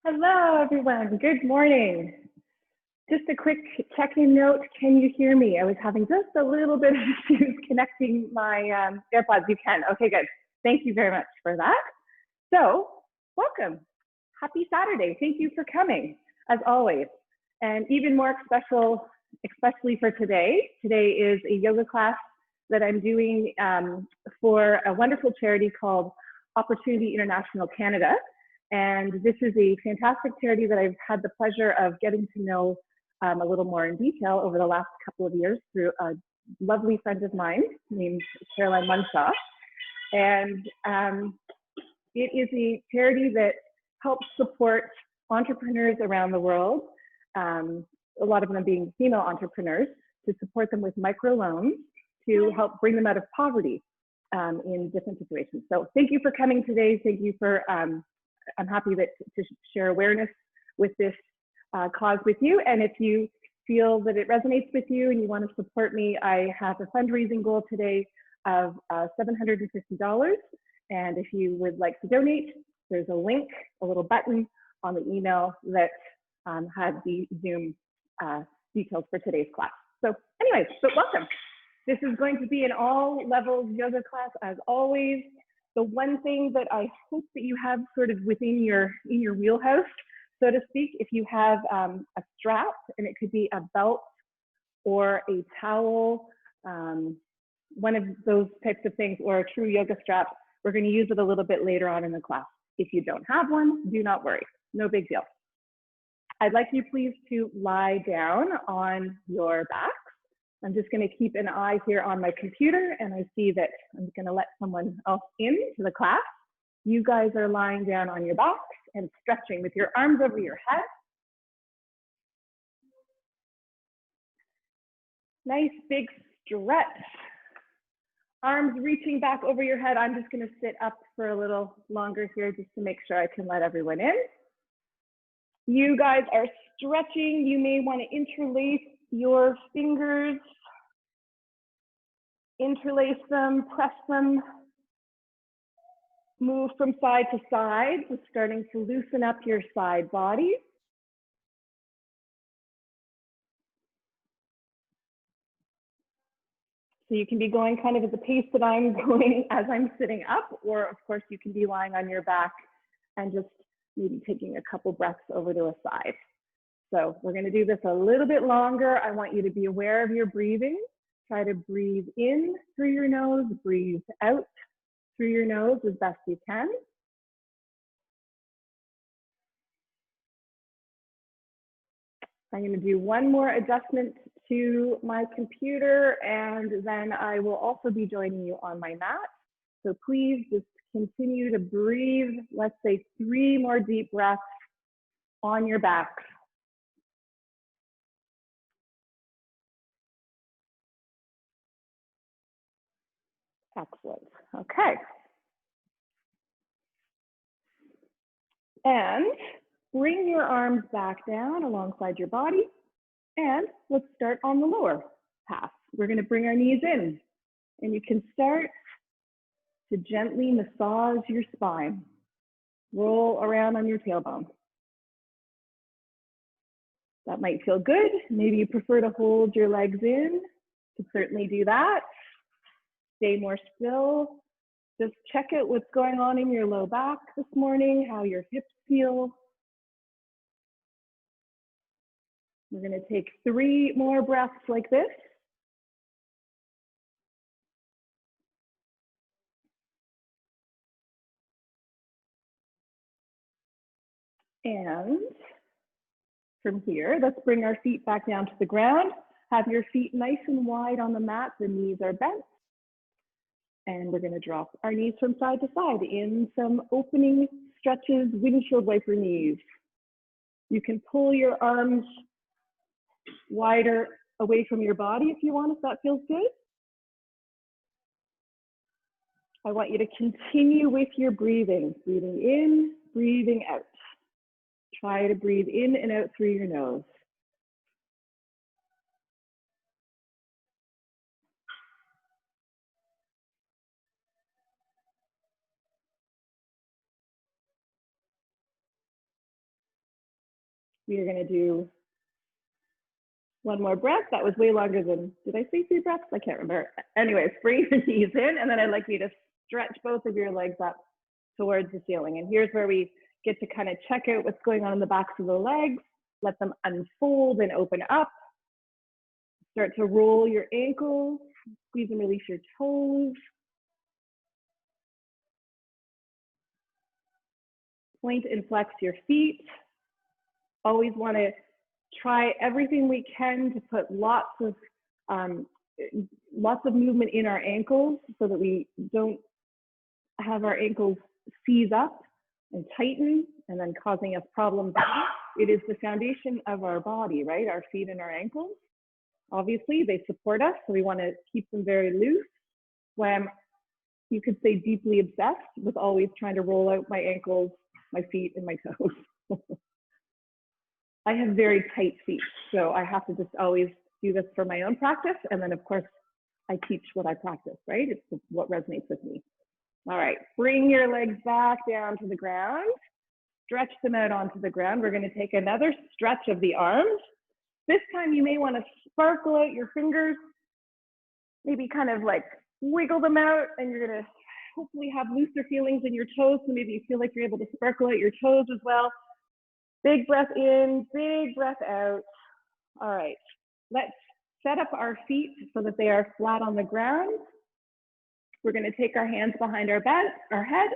Hello, everyone. Good morning. Just a quick check-in note. Can you hear me? I was having just a little bit of issues connecting my AirPods. You can. Okay, good. Thank you very much for that. So, welcome. Happy Saturday. Thank you for coming, as always. And even more special, especially for today. Today is a yoga class that I'm doing for a wonderful charity called Opportunity International Canada. And this is a fantastic charity that I've had the pleasure of getting to know a little more in detail over the last couple of years through a lovely friend of mine named Caroline Munshaw. And it is a charity that helps support entrepreneurs around the world, a lot of them being female entrepreneurs, to support them with microloans to help bring them out of poverty in different situations. So thank you for coming today. Thank you for I'm happy to share awareness with this cause with you. And if you feel that it resonates with you and you want to support me, I have a fundraising goal today of $750. And if you would like to donate, there's a link, a little button on the email that had the Zoom details for today's class. So anyways, but welcome. This is going to be an all levels yoga class as always. The one thing that I hope that you have sort of within your wheelhouse, so to speak, if you have a strap, and it could be a belt or a towel, one of those types of things, or a true yoga strap, we're going to use it a little bit later on in the class. If you don't have one, do not worry, no big deal. I'd like you please to lie down on your back. I'm just going to keep an eye here on my computer, and I see that I'm going to let someone else into the class. You guys are lying down on your backs and stretching with your arms over your head. Nice big stretch. Arms reaching back over your head. I'm just going to sit up for a little longer here just to make sure I can let everyone in. You guys are stretching. You may want to interlace your fingers, interlace them, press them, move from side to side, just starting to loosen up your side body. So you can be going kind of at the pace that I'm going as I'm sitting up, or of course you can be lying on your back and just maybe taking a couple breaths over to a side. So we're going to do this a little bit longer. I want you to be aware of your breathing. Try to breathe in through your nose, breathe out through your nose as best you can. I'm going to do one more adjustment to my computer, and then I will also be joining you on my mat. So please just continue to breathe, let's say 3 more deep breaths on your back. Excellent. Okay. And bring your arms back down alongside your body. And let's start on the lower half. We're going to bring our knees in. And you can start to gently massage your spine. Roll around on your tailbone. That might feel good. Maybe you prefer to hold your legs in. You can certainly do that. Stay more still. Just check out what's going on in your low back this morning, how your hips feel. We're going to take 3 more breaths like this. And from here, let's bring our feet back down to the ground. Have your feet nice and wide on the mat. The knees are bent. And we're going to drop our knees from side to side in some opening stretches, windshield wiper knees. You can pull your arms wider away from your body if you want, if that feels good. I want you to continue with your breathing. Breathing in, breathing out. Try to breathe in and out through your nose. We are going to do one more breath. That was way longer than, did I say 3 breaths? I can't remember. Anyways, bring your knees in, and then I'd like you to stretch both of your legs up towards the ceiling. And here's where we get to kind of check out what's going on in the backs of the legs, let them unfold and open up. Start to roll your ankles, squeeze and release your toes. Point and flex your feet. Always want to try everything we can to put lots of movement in our ankles so that we don't have our ankles seize up and tighten and then causing us problems. It is the foundation of our body, right? Our feet and our ankles. Obviously, they support us, so we want to keep them very loose. When you could say deeply obsessed with always trying to roll out my ankles, my feet, and my toes. I have very tight feet, so I have to just always do this for my own practice. And then, of course, I teach what I practice, right? It's what resonates with me. All right, bring your legs back down to the ground. Stretch them out onto the ground. We're going to take another stretch of the arms. This time you may want to sparkle out your fingers, maybe kind of like wiggle them out, and you're going to hopefully have looser feelings in your toes. So maybe you feel like you're able to sparkle out your toes as well. Big breath in, big breath out. All right, let's set up our feet so that they are flat on the ground. We're going to take our hands behind our head,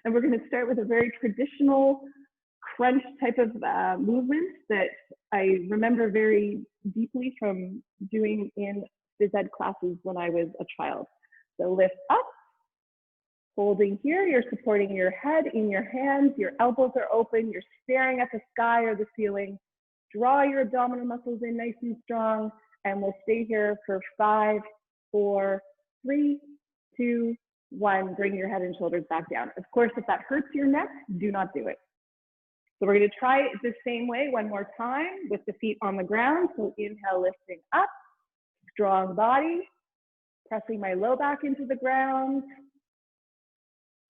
and we're going to start with a very traditional crunch type of movement that I remember very deeply from doing in phys ed classes when I was a child. So lift up, holding here, you're supporting your head in your hands, your elbows are open, you're staring at the sky or the ceiling. Draw your abdominal muscles in nice and strong, and we'll stay here for 5, 4, 3, 2, 1. Bring your head and shoulders back down. Of course, if that hurts your neck, do not do it. So we're going to try it the same way one more time with the feet on the ground. So inhale, lifting up, strong body, pressing my low back into the ground.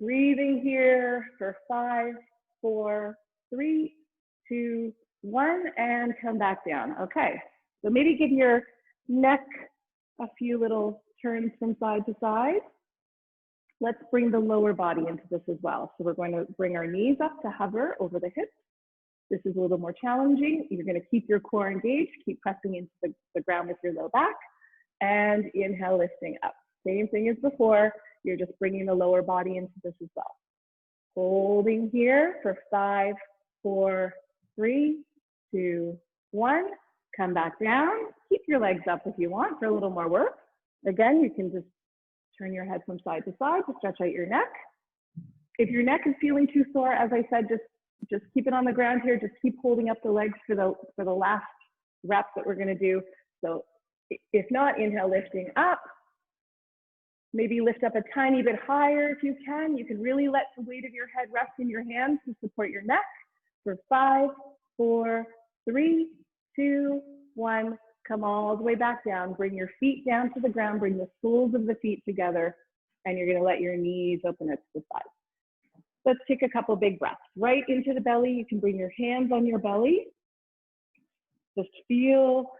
Breathing here for 5, 4, 3, 2, 1, and come back down. Okay, so maybe give your neck a few little turns from side to side. Let's bring the lower body into this as well. So we're going to bring our knees up to hover over the hips. This is a little more challenging. You're going to keep your core engaged, keep pressing into the ground with your low back, and inhale, lifting up. Same thing as before. You're just bringing the lower body into this as well. Holding here for 5, 4, 3, 2, 1. Come back down. Keep your legs up if you want for a little more work. Again, you can just turn your head from side to side to stretch out your neck. If your neck is feeling too sore, as I said, just keep it on the ground here. Just keep holding up the legs for the last rep that we're going to do. So if not, inhale, lifting up. Maybe lift up a tiny bit higher if you can. You can really let the weight of your head rest in your hands to support your neck. For 5, 4, 3, 2, 1. Come all the way back down. Bring your feet down to the ground. Bring the soles of the feet together. And you're going to let your knees open up to the side. Let's take a couple big breaths. Right into the belly. You can bring your hands on your belly. Just feel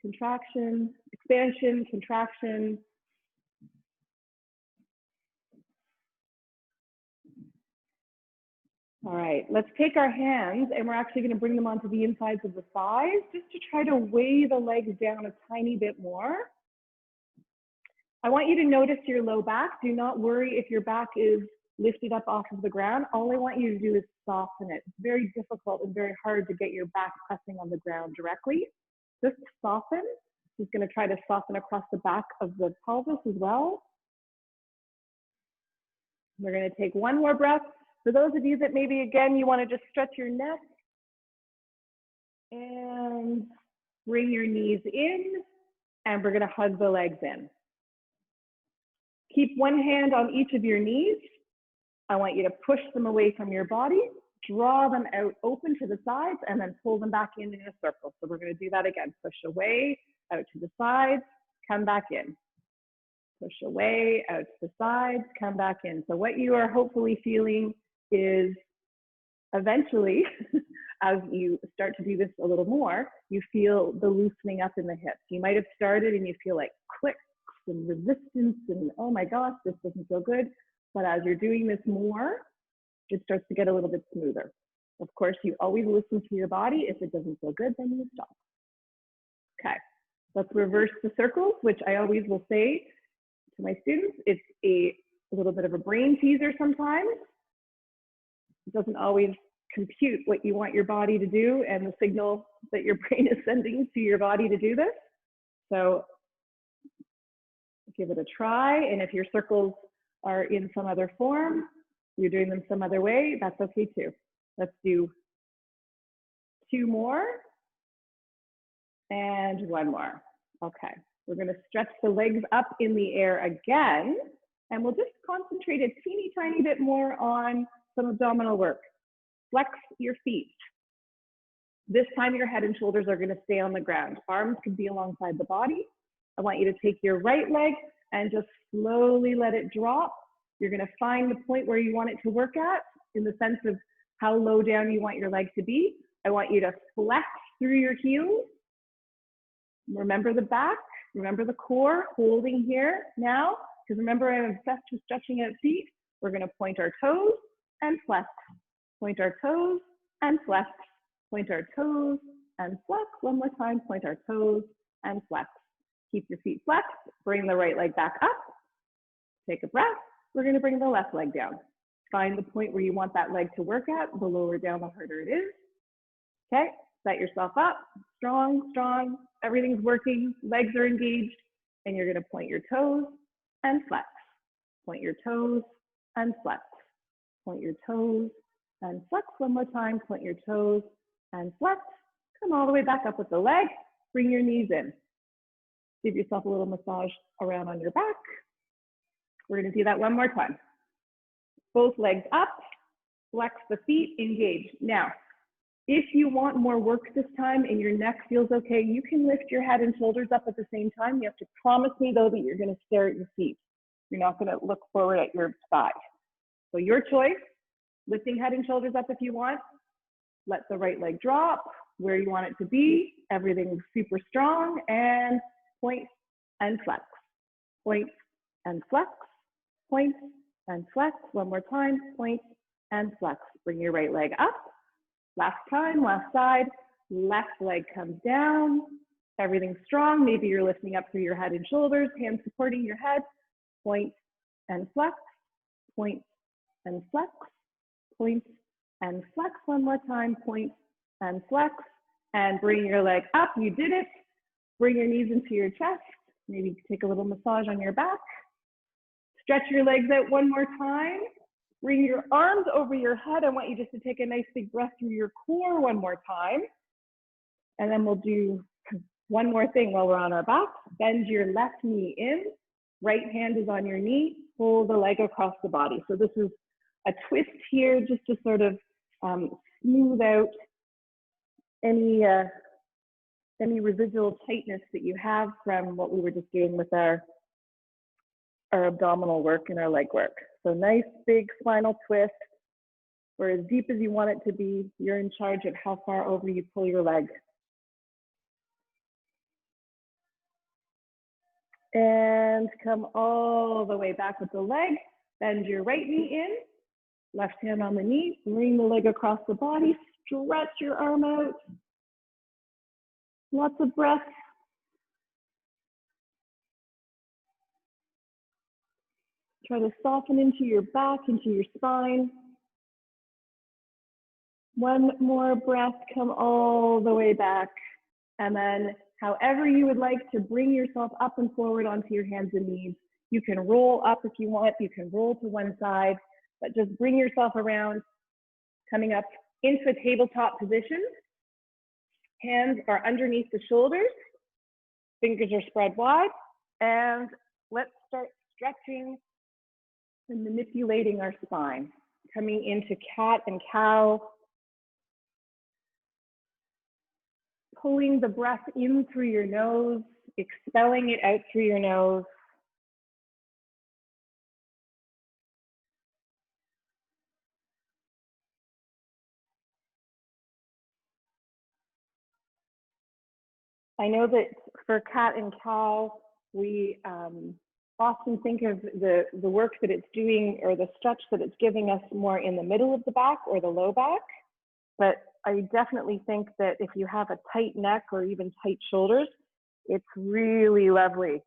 contraction, expansion, contraction. All right, let's take our hands and we're actually going to bring them onto the insides of the thighs just to try to weigh the legs down a tiny bit more. I want you to notice your low back. Do not worry if your back is lifted up off of the ground. All I want you to do is soften it. It's very difficult and very hard to get your back pressing on the ground directly. Just soften. Just going to try to soften across the back of the pelvis as well. We're going to take one more breath. For those of you that maybe, again, you want to just stretch your neck and bring your knees in, and we're going to hug the legs in. Keep one hand on each of your knees. I want you to push them away from your body, draw them out open to the sides, and then pull them back in a circle. So we're going to do that again. Push away, out to the sides, come back in. Push away, out to the sides, come back in. So what you are hopefully feeling is eventually as you start to do this a little more, you feel the loosening up in the hips. You might have started and you feel like clicks and resistance and, oh my gosh, this doesn't feel good. But as you're doing this more, it starts to get a little bit smoother. Of course, you always listen to your body. If it doesn't feel good, then you stop. Okay, let's reverse the circles, which I always will say to my students. It's a little bit of a brain teaser sometimes. It doesn't always compute what you want your body to do and the signal that your brain is sending to your body to do this. So give it a try. And if your circles are in some other form, you're doing them some other way, that's okay too. Let's do 2 more and 1 more. Okay, we're gonna stretch the legs up in the air again, and we'll just concentrate a teeny tiny bit more on some abdominal work. Flex your feet. This time your head and shoulders are gonna stay on the ground. Arms can be alongside the body. I want you to take your right leg and just slowly let it drop. You're gonna find the point where you want it to work at in the sense of how low down you want your leg to be. I want you to flex through your heels. Remember the back, remember the core, holding here now, because remember I'm obsessed with stretching out feet. We're gonna point our toes and flex. Point our toes and flex. Point our toes and flex. One more time, point our toes and flex. Keep your feet flexed, bring the right leg back up. Take a breath. We're gonna bring the left leg down. Find the point where you want that leg to work at. The lower down, the harder it is. Okay, set yourself up, strong, strong. Everything's working, legs are engaged, and you're gonna point your toes and flex. Point your toes and flex. Point your toes and flex. One more time, point your toes and flex. Come all the way back up with the leg. Bring your knees in. Give yourself a little massage around on your back. We're gonna do that one more time. Both legs up, flex the feet, engage. Now, if you want more work this time and your neck feels okay, you can lift your head and shoulders up at the same time. You have to promise me though that you're gonna stare at your feet. You're not gonna look forward at your thighs. So your choice, lifting head and shoulders up if you want. Let the right leg drop where you want it to be. Everything's super strong, and point and flex. Point and flex. Point and flex. One more time, point and flex. Bring your right leg up. Last time, last side. Left leg comes down. Everything's strong. Maybe you're lifting up through your head and shoulders, hands supporting your head. Point and flex. Point and flex. Point and flex. One more time, point and flex. And bring your leg up. You did it. Bring your knees into your chest. Maybe take a little massage on your back. Stretch your legs out one more time. Bring your arms over your head. I want you just to take a nice big breath through your core one more time. And then we'll do one more thing while we're on our back. Bend your left knee in. Right hand is on your knee. Pull the leg across the body. So this is a twist here just to sort of smooth out any residual tightness that you have from what we were just doing with our abdominal work and our leg work. So nice big spinal twist. Or as deep as you want it to be. You're in charge of how far over you pull your leg. And come all the way back with the leg. Bend your right knee in. Left hand on the knee. Bring the leg across the body. Stretch your arm out. Lots of breath. Try to soften into your back, into your spine. One more breath, come all the way back. And then however you would like to bring yourself up and forward onto your hands and knees. You can roll up if you want, you can roll to one side, but just bring yourself around, coming up into a tabletop position. Hands are underneath the shoulders, fingers are spread wide, and let's start stretching and manipulating our spine. Coming into cat and cow. Pulling the breath in through your nose, expelling it out through your nose. I know that for cat and cow, we often think of the work that it's doing or the stretch that it's giving us more in the middle of the back or the low back. But I definitely think that if you have a tight neck or even tight shoulders, it's really lovely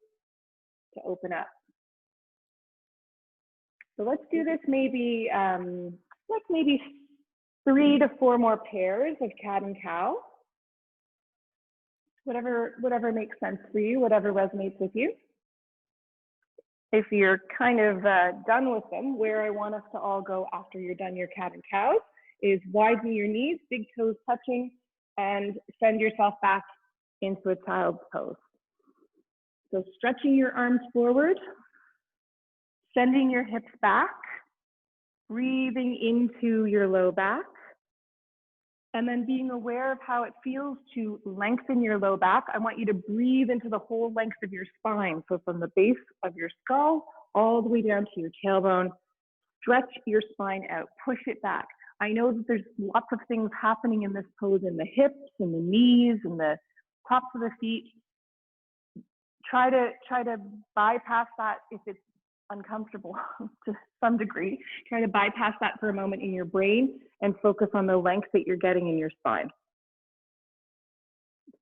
to open up. So let's do this maybe, let's maybe 3 to 4 more pairs of cat and cow. Whatever makes sense for you, whatever resonates with you. If you're kind of done with them, where I want us to all go after you're done your cat and cows is widen your knees, big toes touching, and send yourself back into a child's pose. So stretching your arms forward, sending your hips back, breathing into your low back, and then being aware of how it feels to lengthen your low back. I want you to breathe into the whole length of your spine. So from the base of your skull all the way down to your tailbone, stretch your spine out, push it back. I know that there's lots of things happening in this pose in the hips and the knees and the tops of the feet. Try to bypass that if it's uncomfortable to some degree. Try to bypass that for a moment in your brain and focus on the length that you're getting in your spine.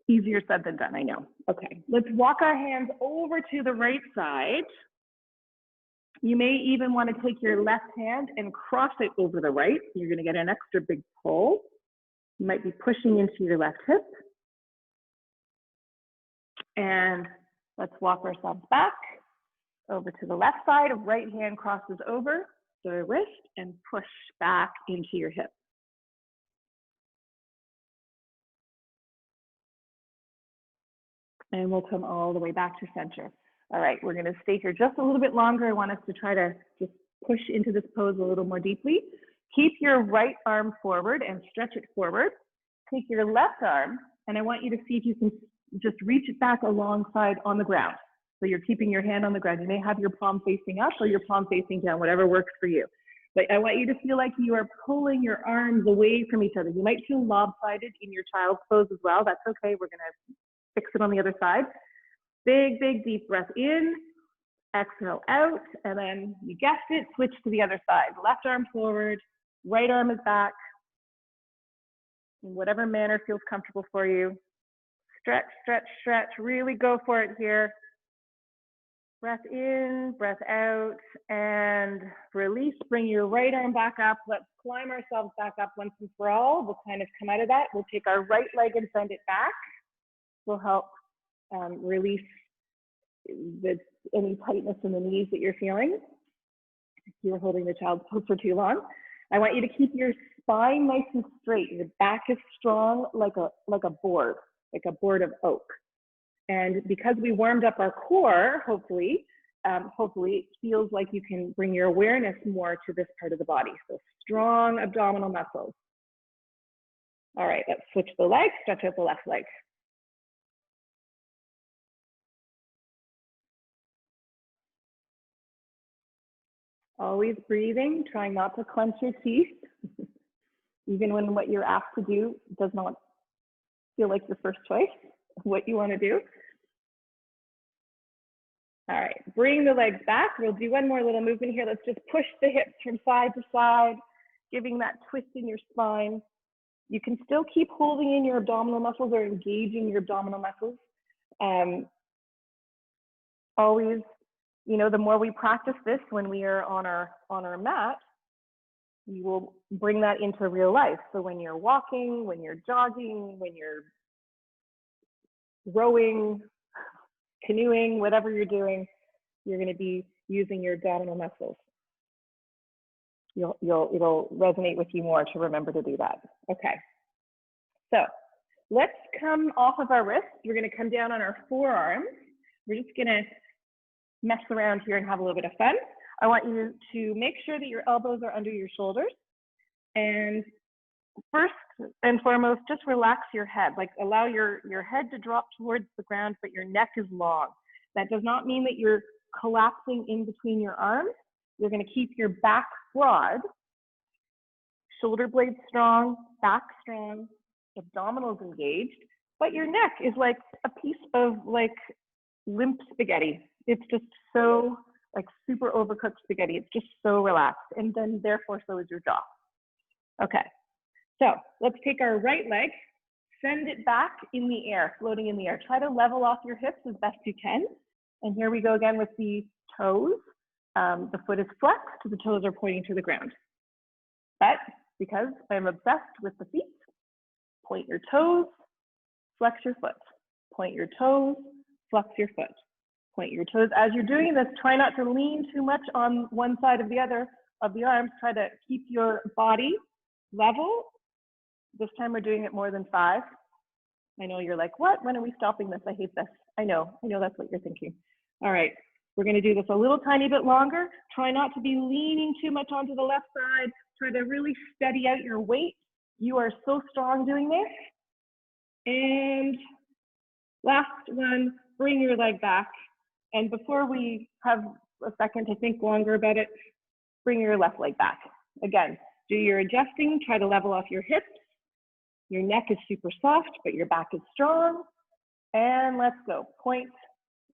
Easier said than done, I know. Okay, let's walk our hands over to the right side. You may even want to take your left hand and cross it over the right. You're going to get an extra big pull. You might be pushing into your left hip. And let's walk ourselves back over to the left side. Right hand crosses over the wrist and push back into your hip. And we'll come all the way back to center. All right, we're going to stay here just a little bit longer. I want us to try to just push into this pose a little more deeply. Keep your right arm forward and stretch it forward. Take your left arm, and I want you to see if you can just reach it back alongside on the ground. So you're keeping your hand on the ground. You may have your palm facing up or your palm facing down, whatever works for you. But I want you to feel like you are pulling your arms away from each other. You might feel lopsided in your child's pose as well. That's okay. We're going to fix it on the other side. Big, big, deep breath in, exhale out, and then you guessed it, switch to the other side. Left arm forward, right arm is back. In whatever manner feels comfortable for you. Stretch, stretch, stretch, really go for it here. Breath in, breath out, and release. Bring your right arm back up. Let's climb ourselves back up once and for all. We'll kind of come out of that. We'll take our right leg and send it back. Will help release any tightness in the knees that you're feeling. If you were holding the child's pose for too long. I want you to keep your spine nice and straight. Your back is strong like a board of oak. And because we warmed up our core, hopefully it feels like you can bring your awareness more to this part of the body. So strong abdominal muscles. All right, let's switch the leg, stretch out the left leg. Always breathing, trying not to clench your teeth, even when what you're asked to do does not feel like your first choice, what you want to do. All right, bring the legs back. We'll do one more little movement here. Let's just push the hips from side to side, giving that twist in your spine. You can still keep holding in your abdominal muscles or engaging your abdominal muscles. Always, you know, the more we practice this when we are on our mat, you will bring that into real life. So when you're walking, when you're jogging, when you're rowing, canoeing, whatever you're doing, you're going to be using your abdominal muscles. It'll resonate with you more to remember to do that. Okay. So let's come off of our wrists. We're going to come down on our forearms. We're just going to mess around here and have a little bit of fun. I want you to make sure that your elbows are under your shoulders. And first and foremost, just relax your head. Like allow your head to drop towards the ground, but your neck is long. That does not mean that you're collapsing in between your arms. You're going to keep your back broad, shoulder blades strong, back strong, abdominals engaged, but your neck is like a piece of like limp spaghetti. It's just so like super overcooked spaghetti. It's just so relaxed. And then therefore, so is your jaw. Okay, so let's take our right leg, send it back in the air, floating in the air. Try to level off your hips as best you can. And here we go again with the toes. The foot is flexed, the toes are pointing to the ground. But because I'm obsessed with the feet, point your toes, flex your foot. Point your toes, flex your foot. Point your toes. As you're doing this, try not to lean too much on one side of the other of the arms. Try to keep your body level. This time we're doing it more than 5. I know you're like, what? When are we stopping this? I hate this. I know that's what you're thinking. All right, we're gonna do this a little tiny bit longer. Try not to be leaning too much onto the left side. Try to really steady out your weight. You are so strong doing this. And last one, bring your leg back. And before we have a second to think longer about it, bring your left leg back. Again, do your adjusting, try to level off your hips. Your neck is super soft, but your back is strong. And let's go. Point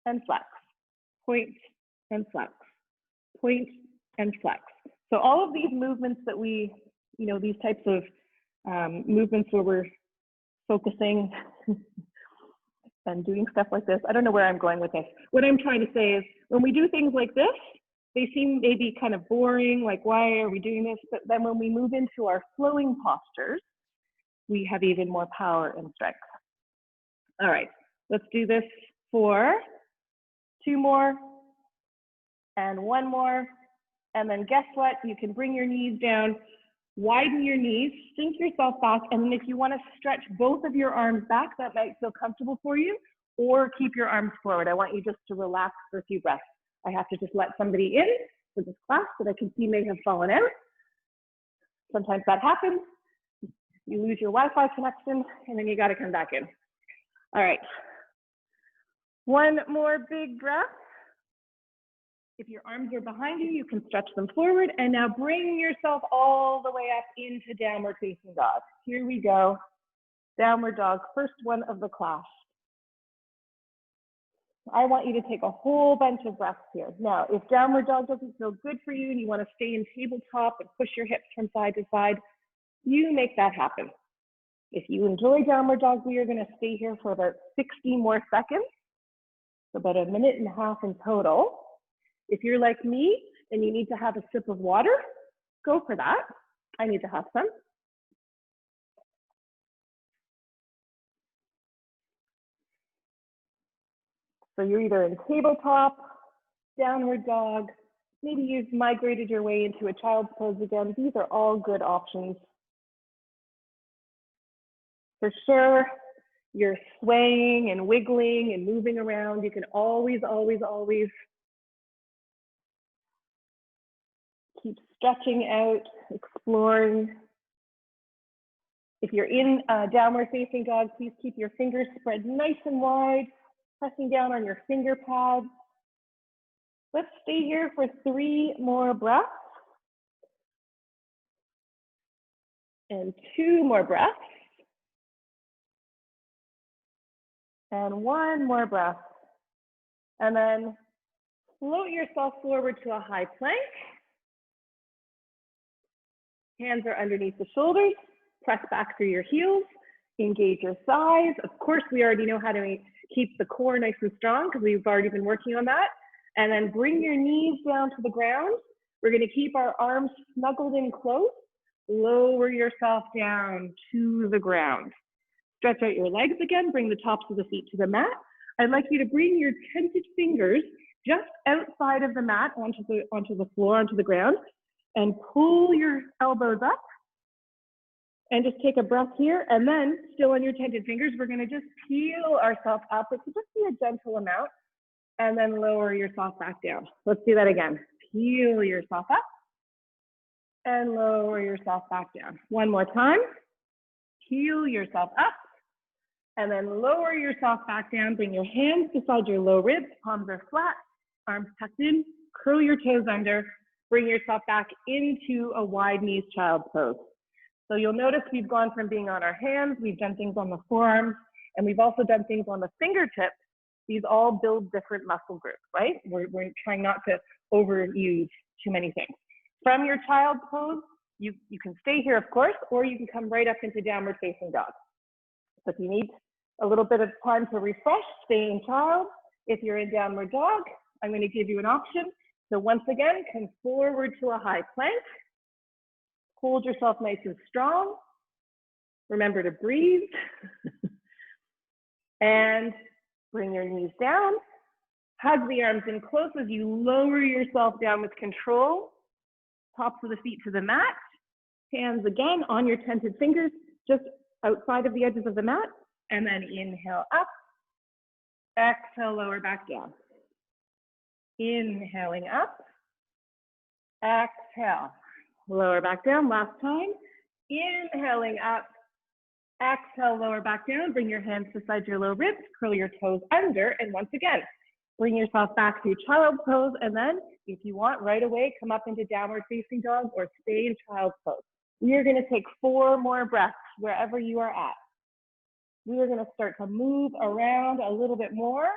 and flex. Point and flex. Point and flex. So all of these movements that we, these types of movements where we're focusing and doing stuff like this. I don't know where I'm going with this. What I'm trying to say is when we do things like this, they seem maybe kind of boring, like why are we doing this? But then when we move into our flowing postures, we have even more power and strength. All right, let's do this for 2 more and 1 more. And then guess what? You can bring your knees down, widen your knees, sink yourself back. And then if you want to stretch both of your arms back, that might feel comfortable for you, or keep your arms forward. I want you just to relax for a few breaths. I have to just let somebody in for this class that I can see may have fallen out. Sometimes that happens. You lose your Wi-Fi connection and then you got to come back in. All right. 1 more big breath. If your arms are behind you, you can stretch them forward. And now bring yourself all the way up into downward facing dog. Here we go. Downward dog, first one of the class. I want you to take a whole bunch of breaths here. Now, if downward dog doesn't feel good for you and you want to stay in tabletop and push your hips from side to side, you make that happen. If you enjoy downward dog, we are going to stay here for about 60 more seconds. So about 1.5 minutes in total. If you're like me and you need to have a sip of water, go for that. I need to have some. So you're either in tabletop, downward dog, maybe you've migrated your way into a child's pose again. These are all good options. For sure, you're swaying and wiggling and moving around. You can always, always, always keep stretching out, exploring. If you're in downward facing dog, please keep your fingers spread nice and wide, pressing down on your finger pads. Let's stay here for 3 more breaths. And 2 more breaths. And 1 more breath. And then float yourself forward to a high plank. Hands are underneath the shoulders. Press back through your heels. Engage your thighs. Of course, we already know how to keep the core nice and strong because we've already been working on that. And then bring your knees down to the ground. We're going to keep our arms snuggled in close. Lower yourself down to the ground. Stretch out your legs again. Bring the tops of the feet to the mat. I'd like you to bring your tented fingers just outside of the mat onto the floor, onto the ground, and pull your elbows up. And just take a breath here, and then still on your tented fingers, we're going to just peel ourselves up. It could just be a gentle amount, and then lower yourself back down. Let's do that again. Peel yourself up, and lower yourself back down. 1 more time. Peel yourself up, and then lower yourself back down. Bring your hands beside your low ribs, palms are flat, arms tucked in, curl your toes under, bring yourself back into a wide knees child's pose. So you'll notice we've gone from being on our hands, we've done things on the forearms, And we've also done things on the fingertips. These all build different muscle groups, right? We're trying not to overuse too many things. From your child's pose, you can stay here, of course, or you can come right up into downward facing dog. So if you need a little bit of time to refresh, stay in child. If you're in downward dog, I'm going to give you an option. So once again, come forward to a high plank. Hold yourself nice and strong. Remember to breathe. And bring your knees down. Hug the arms in close as you lower yourself down with control. Tops of the feet to the mat. Hands again on your tented fingers, just outside of the edges of the mat. And then inhale up. Exhale, lower back down. Inhaling up. Exhale. Lower back down. Last time. Inhaling up. Exhale, lower back down. Bring your hands beside your low ribs. Curl your toes under. And once again, bring yourself back to child's pose. And then, if you want, right away, come up into downward facing dog or stay in child's pose. We are going to take 4 more breaths wherever you are at. We are going to start to move around a little bit more.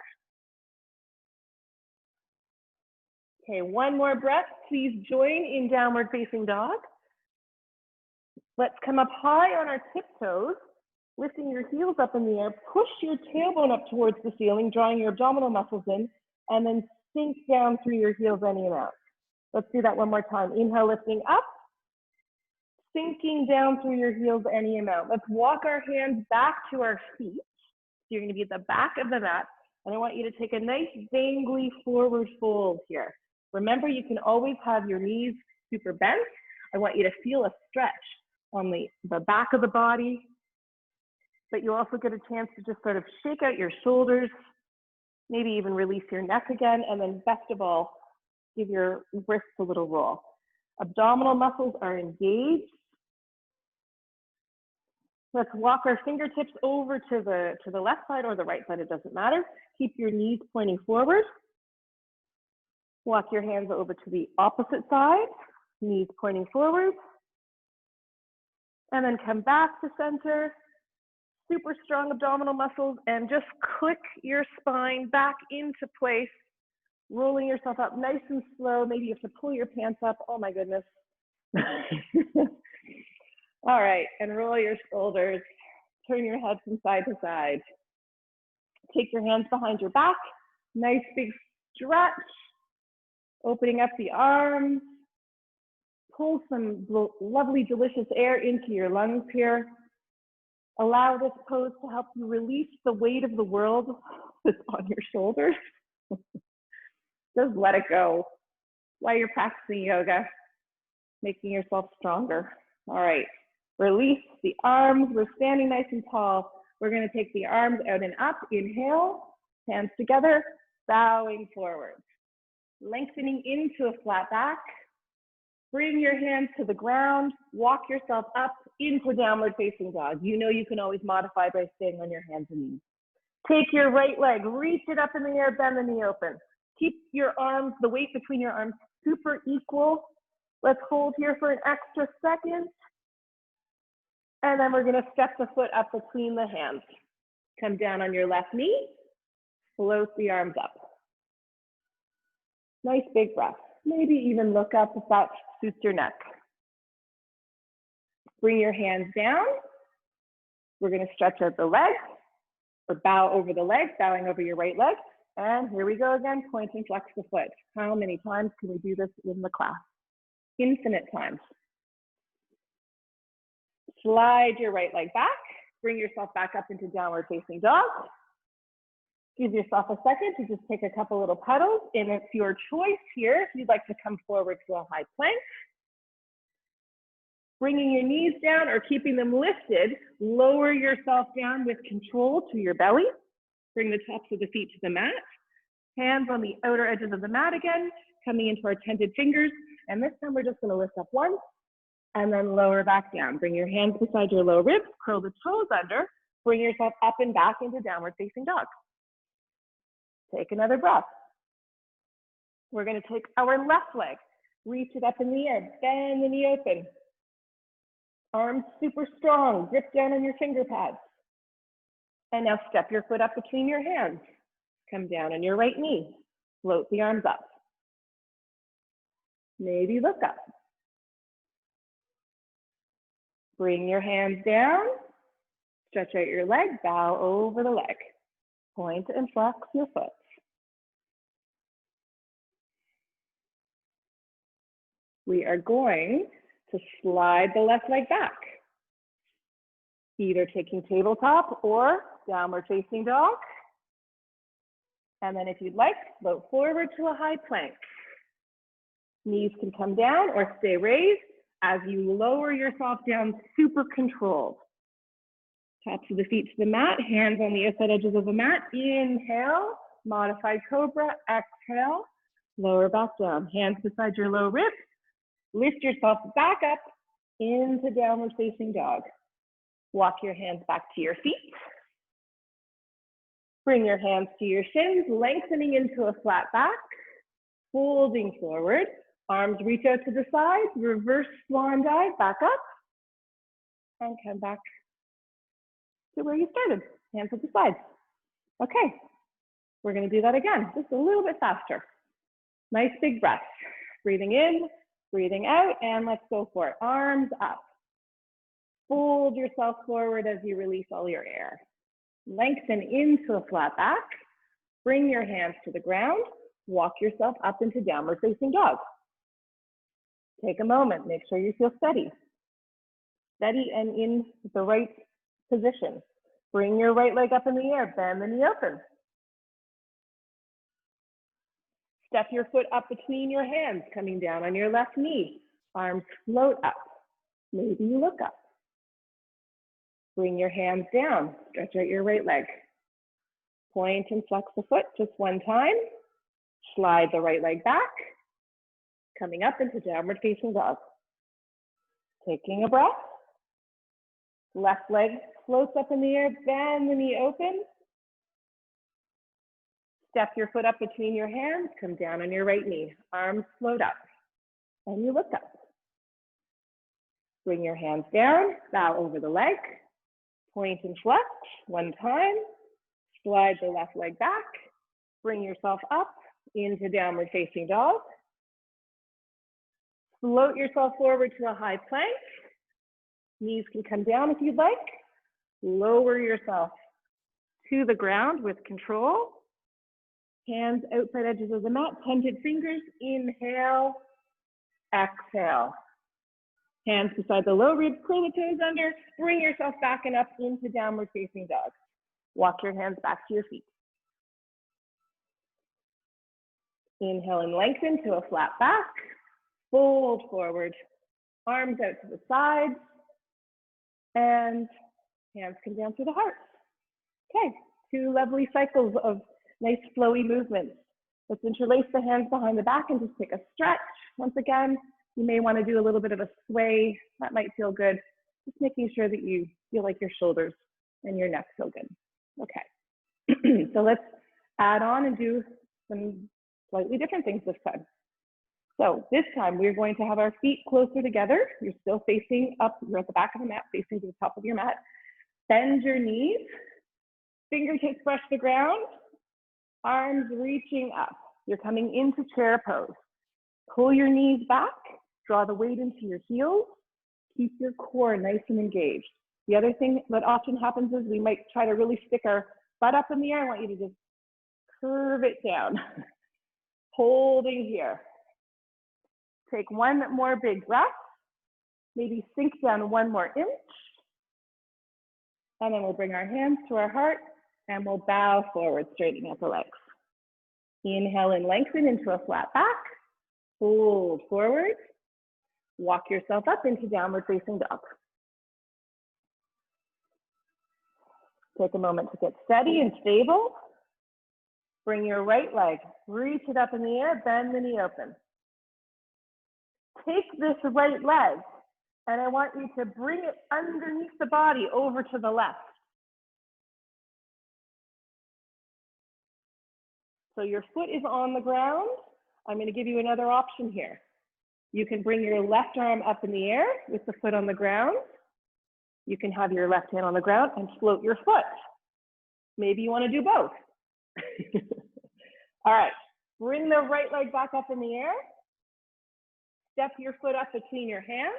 Okay, 1 more breath. Please join in downward facing dog. Let's come up high on our tiptoes, lifting your heels up in the air. Push your tailbone up towards the ceiling, drawing your abdominal muscles in, and then sink down through your heels any amount. Let's do that 1 more time. Inhale, lifting up, sinking down through your heels any amount. Let's walk our hands back to our feet. So you're going to be at the back of the mat, and I want you to take a nice dangly forward fold here. Remember, you can always have your knees super bent. I want you to feel a stretch on the back of the body, but you also get a chance to just sort of shake out your shoulders, maybe even release your neck again, and then best of all, give your wrists a little roll. Abdominal muscles are engaged. Let's walk our fingertips over to the left side or the right side, it doesn't matter. Keep your knees pointing forward. Walk your hands over to the opposite side, knees pointing forward. And then come back to center. Super strong abdominal muscles, and just click your spine back into place, rolling yourself up nice and slow. Maybe you have to pull your pants up. Oh my goodness. All right, and roll your shoulders. Turn your head from side to side. Take your hands behind your back. Nice big stretch. Opening up the arms. Pull some lovely, delicious air into your lungs here. Allow this pose to help you release the weight of the world that's on your shoulders. Just let it go while you're practicing yoga, making yourself stronger. All right, release the arms. We're standing nice and tall. We're going to take the arms out and up. Inhale, hands together, bowing forward. Lengthening into a flat back. Bring your hands to the ground, walk yourself up into downward facing dog. You know you can always modify by staying on your hands and knees. Take your right leg, reach it up in the air, bend the knee open. Keep your arms, the weight between your arms, super equal. Let's hold here for an extra second. And then we're gonna step the foot up between the hands. Come down on your left knee, float the arms up. Nice big breath. Maybe even look up if that suits your neck. Bring your hands down. We're going to stretch out the legs or bow over the legs, bowing over your right leg. And here we go again, point and flex the foot. How many times can we do this in the class? Infinite times. Slide your right leg back. Bring yourself back up into downward facing dog. Give yourself a second to just take a couple little pedals, and it's your choice here if you'd like to come forward to a high plank. Bringing your knees down or keeping them lifted, lower yourself down with control to your belly. Bring the tops of the feet to the mat. Hands on the outer edges of the mat again, coming into our tented fingers. And this time we're just going to lift up once and then lower back down. Bring your hands beside your low ribs, curl the toes under, bring yourself up and back into downward facing dog. Take another breath. We're going to take our left leg, reach it up in the air, bend the knee open. Arms super strong, grip down on your finger pads. And now step your foot up between your hands. Come down on your right knee. Float the arms up. Maybe look up. Bring your hands down. Stretch out your leg, bow over the leg. Point and flex your foot. We are going to slide the left leg back. Either taking tabletop or downward facing dog. And then if you'd like, float forward to a high plank. Knees can come down or stay raised as you lower yourself down, super controlled. Tops of the feet to the mat, hands on the outside edges of the mat. Inhale, modified cobra, exhale, lower back down. Hands beside your low ribs. Lift yourself back up into downward facing dog. Walk your hands back to your feet. Bring your hands to your shins, lengthening into a flat back, folding forward. Arms reach out to the sides, reverse swan dive, back up, and come back to where you started, hands at the sides. Okay, we're gonna do that again, just a little bit faster. Nice big breath. Breathing in, breathing out, and let's go for it. Arms up. Fold yourself forward as you release all your air. Lengthen into a flat back. Bring your hands to the ground. Walk yourself up into downward facing dog. Take a moment, make sure you feel steady. Steady and in the right position. Bring your right leg up in the air, bend the knee open. Step your foot up between your hands, coming down on your left knee. Arms float up. Maybe you look up. Bring your hands down, stretch out your right leg. Point and flex the foot just one time. Slide the right leg back, coming up into downward facing dog. Taking a breath. Left leg floats up in the air, bend the knee open. Step your foot up between your hands, come down on your right knee. Arms float up, and you look up. Bring your hands down, bow over the leg. Point and flex, one time. Slide the left leg back. Bring yourself up into downward facing dog. Float yourself forward to a high plank. Knees can come down if you'd like. Lower yourself to the ground with control. Hands outside edges of the mat, tented fingers. Inhale, exhale. Hands beside the low ribs, curl the toes under. Bring yourself back and up into downward facing dog. Walk your hands back to your feet. Inhale and lengthen to a flat back. Fold forward. Arms out to the sides. And hands come down through the heart. Okay, 2 lovely cycles of nice flowy movements. Let's interlace the hands behind the back and just take a stretch. Once again, you may want to do a little bit of a sway. That might feel good. Just making sure that you feel like your shoulders and your neck feel good. Okay, so let's add on and do some slightly different things this time. So this time we're going to have our feet closer together. You're still facing up. You're at the back of the mat, facing to the top of your mat. Bend your knees. Fingertips brush the ground. Arms reaching up. You're coming into chair pose. Pull your knees back. Draw the weight into your heels. Keep your core nice and engaged. The other thing that often happens is we might try to really stick our butt up in the air. I want you to just curve it down. Holding here. Take one more big breath. Maybe sink down one more inch. And then we'll bring our hands to our heart and we'll bow forward, straightening up the legs. Inhale and lengthen into a flat back. Fold forward. Walk yourself up into downward facing dog. Take a moment to get steady and stable. Bring your right leg, reach it up in the air, bend the knee open. Take this right leg, and I want you to bring it underneath the body over to the left. So your foot is on the ground. I'm going to give you another option here. You can bring your left arm up in the air with the foot on the ground. You can have your left hand on the ground and float your foot. Maybe you want to do both. All right, bring the right leg back up in the air. Step your foot up between your hands.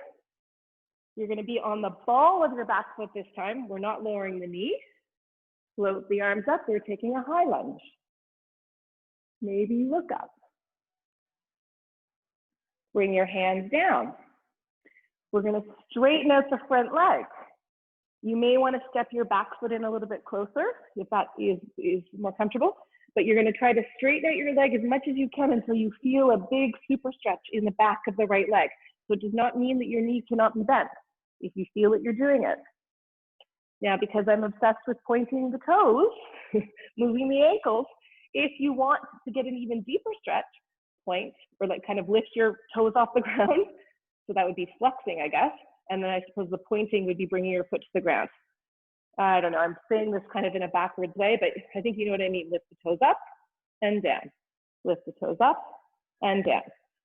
You're going to be on the ball of your back foot this time. We're not lowering the knee. Float the arms up. We're taking a high lunge. Maybe look up. Bring your hands down. We're going to straighten out the front leg. You may want to step your back foot in a little bit closer if that is more comfortable, but you're going to try to straighten out your leg as much as you can until you feel a big super stretch in the back of the right leg. So it does not mean that your knee cannot be bent if you feel that you're doing it. Now, because I'm obsessed with pointing the toes, moving the ankles, if you want to get an even deeper stretch, point or like kind of lift your toes off the ground. So that would be flexing, I guess. And then I suppose the pointing would be bringing your foot to the ground. I don't know, I'm saying this kind of in a backwards way, but I think you know what I mean. Lift the toes up and down. Lift the toes up and down.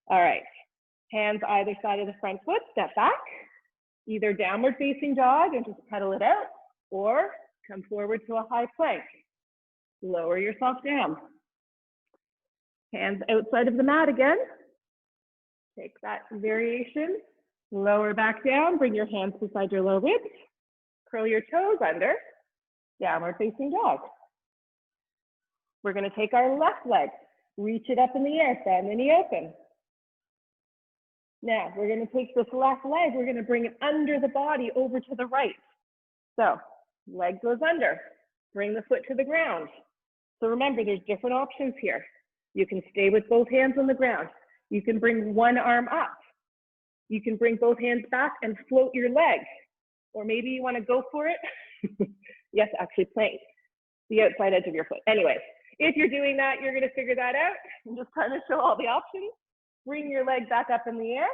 All right, hands either side of the front foot, step back, either downward facing dog and just pedal it out, or come forward to a high plank. Lower yourself down. Hands outside of the mat again. Take that variation. Lower back down, bring your hands beside your low ribs. Curl your toes under, downward facing dog. We're going to take our left leg, reach it up in the air, bend the knee open. Now, we're going to take this left leg, we're going to bring it under the body over to the right. So, leg goes under, bring the foot to the ground. So remember, there's different options here. You can stay with both hands on the ground. You can bring one arm up. You can bring both hands back and float your leg. Or maybe you want to go for it. Yes, actually plank the outside edge of your foot. Anyways, if you're doing that, you're going to figure that out. I'm just trying to show all the options. Bring your leg back up in the air.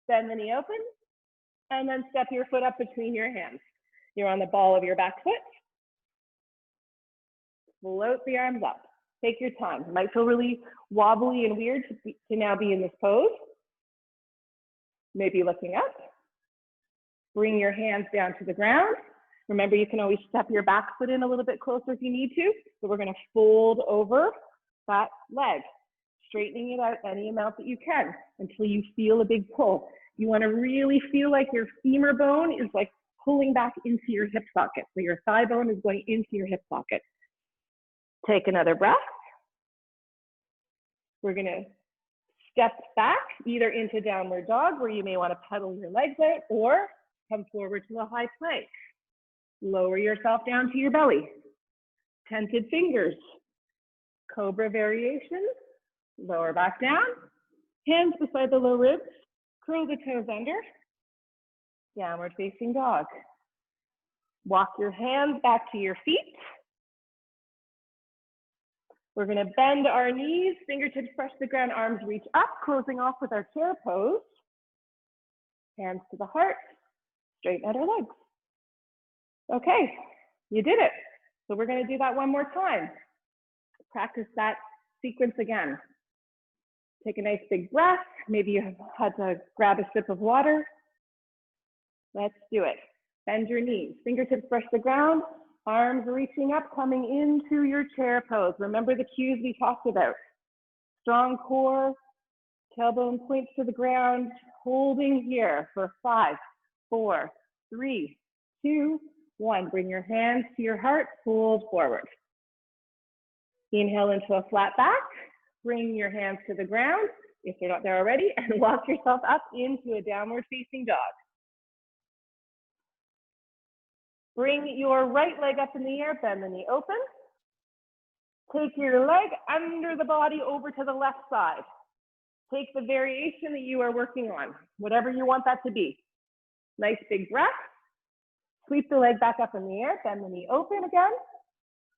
Bend the knee open. And then step your foot up between your hands. You're on the ball of your back foot. Float the arms up. Take your time. It might feel really wobbly and weird to now be in this pose. Maybe looking up. Bring your hands down to the ground. Remember, you can always step your back foot in a little bit closer if you need to. So we're going to fold over that leg, straightening it out any amount that you can until you feel a big pull. You want to really feel like your femur bone is like pulling back into your hip socket. So your thigh bone is going into your hip socket. Take another breath. We're going to step back either into downward dog where you may want to pedal your legs out or come forward to a high plank. Lower yourself down to your belly. Tented fingers. Cobra variation. Lower back down. Hands beside the low ribs. Curl the toes under. Downward facing dog. Walk your hands back to your feet. We're going to bend our knees, fingertips brush the ground, arms reach up, closing off with our chair pose. Hands to the heart, straighten out our legs. Okay, you did it. So we're going to do that one more time. Practice that sequence again. Take a nice big breath. Maybe you have had to grab a sip of water. Let's do it. Bend your knees, fingertips brush the ground. Arms reaching up, coming into your chair pose. Remember the cues we talked about. Strong core, tailbone points to the ground, holding here for 5, 4, 3, 2, 1. Bring your hands to your heart, fold forward. Inhale into a flat back. Bring your hands to the ground, if they're not there already, and walk yourself up into a downward facing dog. Bring your right leg up in the air, bend the knee open. Take your leg under the body over to the left side. Take the variation that you are working on, whatever you want that to be. Nice big breath. Sweep the leg back up in the air, bend the knee open again.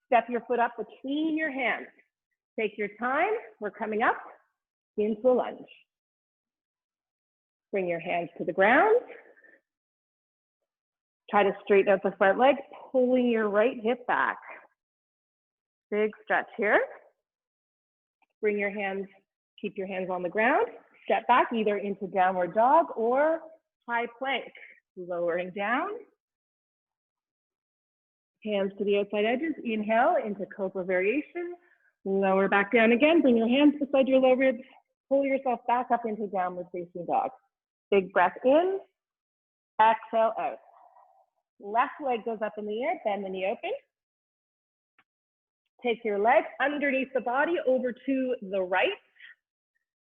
Step your foot up between your hands. Take your time. We're coming up into a lunge. Bring your hands to the ground. Try to straighten out the front leg, pulling your right hip back. Big stretch here. Bring your hands, keep your hands on the ground. Step back either into downward dog or high plank. Lowering down. Hands to the outside edges. Inhale into cobra variation. Lower back down again. Bring your hands beside your low ribs. Pull yourself back up into downward facing dog. Big breath in. Exhale out. Left leg goes up in the air. Bend the knee open. Take your leg underneath the body over to the right.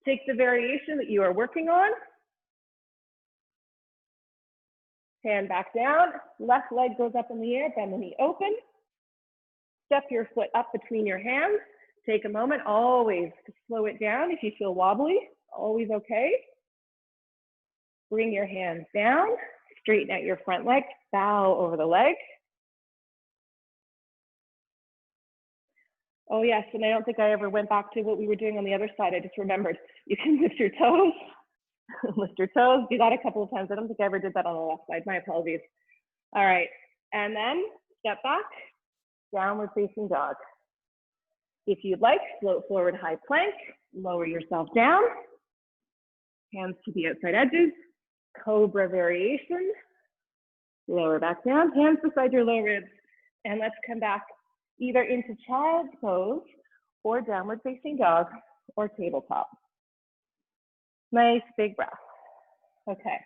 Take the variation that you are working on. Hand back down. Left leg goes up in the air. Bend the knee open. Step your foot up between your hands. Take a moment always to slow it down if you feel wobbly. Always okay. Bring your hands down. Straighten out your front leg. Bow over the leg. Oh yes, and I don't think I ever went back to what we were doing on the other side. I just remembered. You can lift your toes. Lift your toes. Do that a couple of times. I don't think I ever did that on the left side. My apologies. All right. And then step back, downward facing dog. If you'd like, float forward, high plank. Lower yourself down. Hands to the outside edges. Cobra variation. Lower back down. Hands beside your low ribs. And let's come back either into child's pose or downward facing dog or tabletop. Nice big breath. Okay.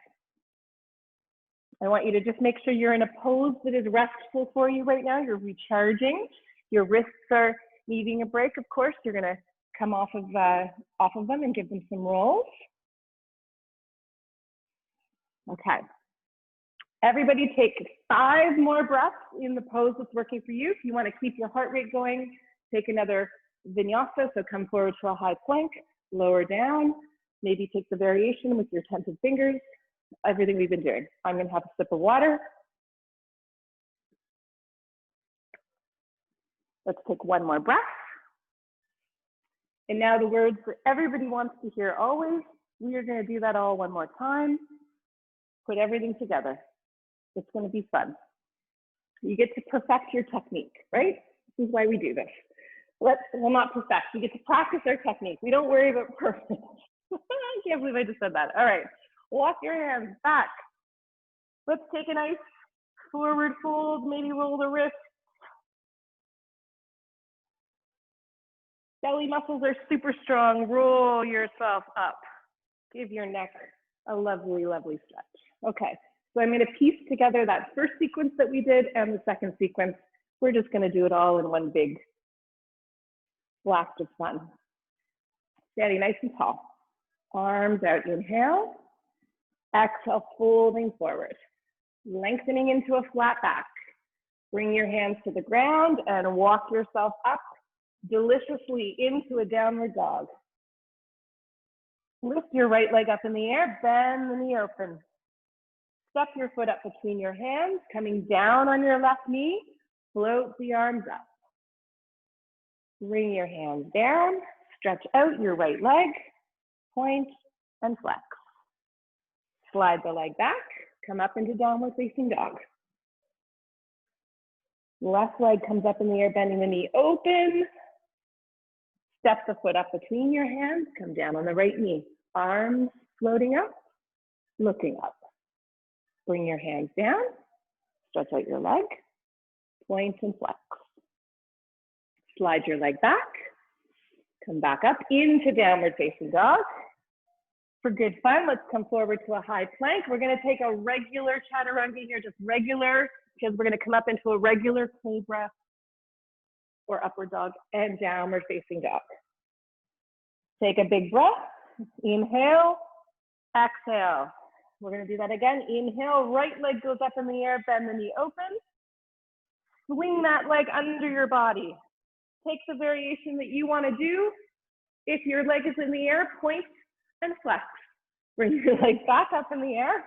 I want you to just make sure you're in a pose that is restful for you right now. You're recharging. Your wrists are needing a break, of course. You're gonna come off of them and give them some rolls. Okay. Everybody take 5 more breaths in the pose that's working for you. If you want to keep your heart rate going, take another vinyasa. So come forward to a high plank, lower down, maybe take the variation with your tented fingers, everything we've been doing. I'm going to have a sip of water. Let's take 1 more breath. And now the words that everybody wants to hear always. We are going to do that all 1 more time. Put everything together. It's going to be fun. You get to perfect your technique, right? This is why we do this. Well, not perfect. We get to practice our technique. We don't worry about perfect. I can't believe I just said that. All right. Walk your hands back. Let's take a nice forward fold. Maybe roll the wrist. Belly muscles are super strong. Roll yourself up. Give your neck a lovely, lovely stretch. Okay. So I'm going to piece together that first sequence that we did and the second sequence. We're just going to do it all in one big blast of fun. Standing nice and tall. Arms out, inhale. Exhale, folding forward. Lengthening into a flat back. Bring your hands to the ground and walk yourself up deliciously into a downward dog. Lift your right leg up in the air, bend the knee open. Step your foot up between your hands, coming down on your left knee, float the arms up. Bring your hands down, stretch out your right leg, point and flex. Slide the leg back, come up into downward facing dog. Left leg comes up in the air, bending the knee open. Step the foot up between your hands, come down on the right knee. Arms floating up, looking up. Bring your hands down, stretch out your leg, point and flex. Slide your leg back, come back up into downward facing dog. For good fun, let's come forward to a high plank. We're gonna take a regular chaturanga here, just regular, because we're gonna come up into a regular cobra or upward dog and downward facing dog. Take a big breath, inhale, exhale. We're going to do that again. Inhale, right leg goes up in the air, bend the knee open. Swing that leg under your body. Take the variation that you want to do. If your leg is in the air, point and flex. Bring your leg back up in the air.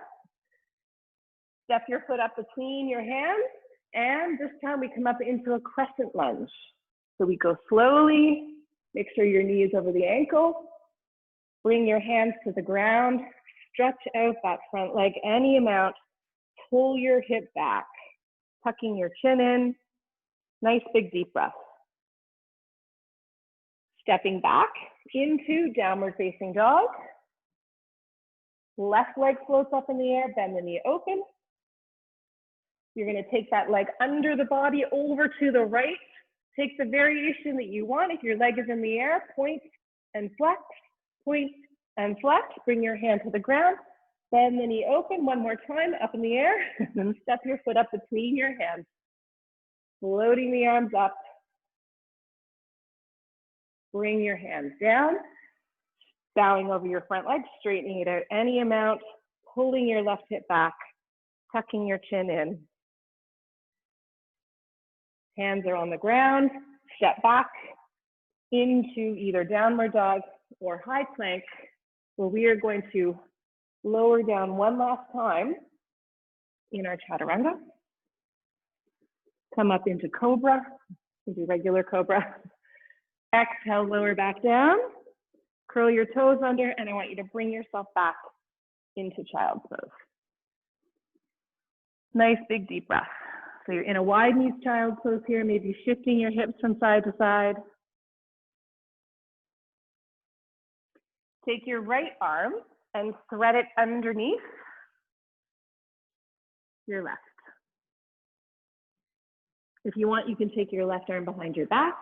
Step your foot up between your hands. And this time we come up into a crescent lunge. So we go slowly. Make sure your knee is over the ankle. Bring your hands to the ground. Stretch out that front leg any amount. Pull your hip back, tucking your chin in. Nice big deep breath. Stepping back into downward facing dog. Left leg floats up in the air, bend the knee open. You're going to take that leg under the body over to the right. Take the variation that you want. If your leg is in the air, point and flex, point and flex. Bring your hand to the ground. Bend the knee open one more time, up in the air. And then step your foot up between your hands. Floating the arms up. Bring your hands down. Bowing over your front leg, straightening it out any amount. Pulling your left hip back. Tucking your chin in. Hands are on the ground. Step back into either downward dog or high plank, where we are going to lower down one last time in our chaturanga. Come up into cobra, into regular cobra. Exhale, lower back down. Curl your toes under, and I want you to bring yourself back into child's pose. Nice big deep breath. So you're in a wide knees child's pose here, maybe shifting your hips from side to side. Take your right arm and thread it underneath your left. If you want, you can take your left arm behind your back,